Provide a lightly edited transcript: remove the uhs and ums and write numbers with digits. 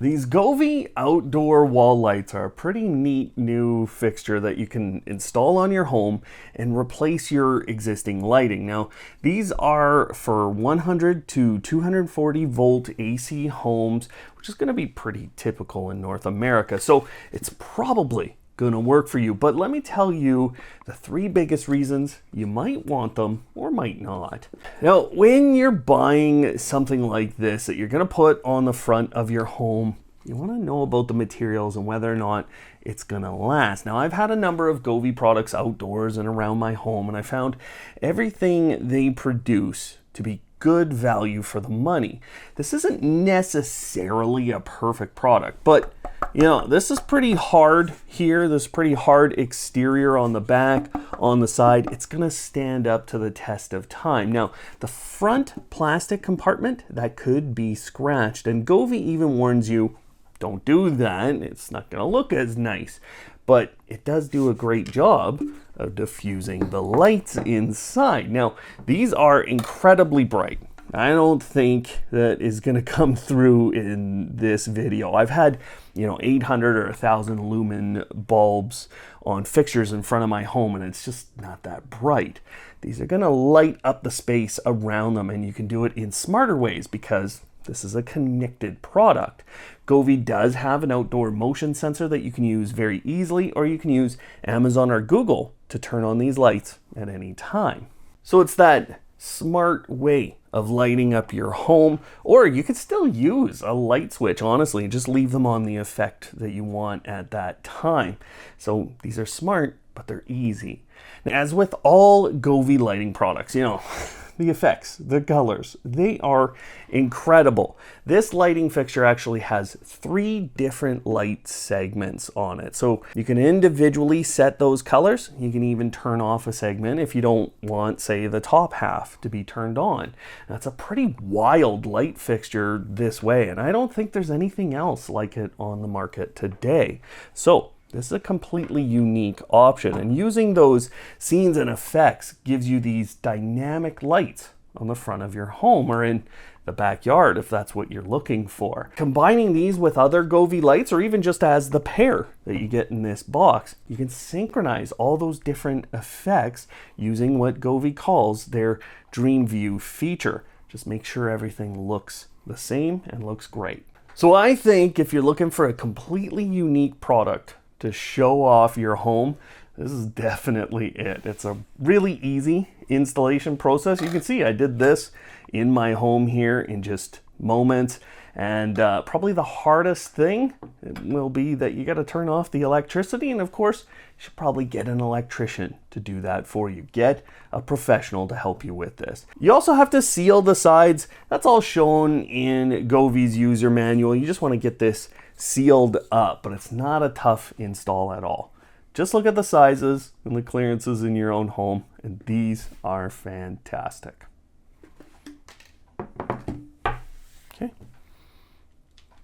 These Govee Outdoor Wall Lights are a pretty neat new fixture that you can install on your home and replace your existing lighting. Now, these are for 100 to 240 volt AC homes, which is going to be pretty typical in North America. So it's probably going to work for you. But let me tell you the three biggest reasons you might want them or might not. Now, when you're buying something like this that you're going to put on the front of your home, you want to know about the materials and whether or not it's going to last. Now, I've had a number of Govee products outdoors and around my home, and I found everything they produce to be good value for the money. This isn't necessarily a perfect product, but you know, this is pretty hard here. This pretty hard exterior on the back, on the side. It's gonna stand up to the test of time. Now, the front plastic compartment, that could be scratched, and Govee even warns you, don't do that. It's not gonna look as nice, but it does do a great job of diffusing the lights inside. Now, these are incredibly bright. I don't think that is going to come through in this video. I've had, 800 or 1,000 lumen bulbs on fixtures in front of my home, and it's just not that bright. These are going to light up the space around them, and you can do it in smarter ways because this is a connected product. Govee does have an outdoor motion sensor that you can use very easily, or you can use Amazon or Google to turn on these lights at any time. So it's that smart way of lighting up your home, or you could still use a light switch, honestly, and just leave them on the effect that you want at that time. So these are smart, but they're easy. Now, as with all Govee lighting products, the effects, the colors, they are incredible. This lighting fixture actually has 3 different light segments on it. So you can individually set those colors. You can even turn off a segment if you don't want, say, the top half to be turned on. That's a pretty wild light fixture this way, and I don't think there's anything else like it on the market today. So this is a completely unique option, and using those scenes and effects gives you these dynamic lights on the front of your home or in the backyard if that's what you're looking for. Combining these with other Govee lights, or even just as the pair that you get in this box, you can synchronize all those different effects using what Govee calls their Dream View feature. Just make sure everything looks the same and looks great. So I think if you're looking for a completely unique product to show off your home, this is definitely it. It's a really easy installation process. You can see I did this in my home here in just moments, and probably the hardest thing will be that you got to turn off the electricity, and of course you should probably get an electrician to do that for you. Get a professional to help you with this. You also have to seal the sides. That's all shown in Govee's user manual. You just want to get this sealed up, but it's not a tough install at all. Just look at the sizes and the clearances in your own home, and these are fantastic. Okay.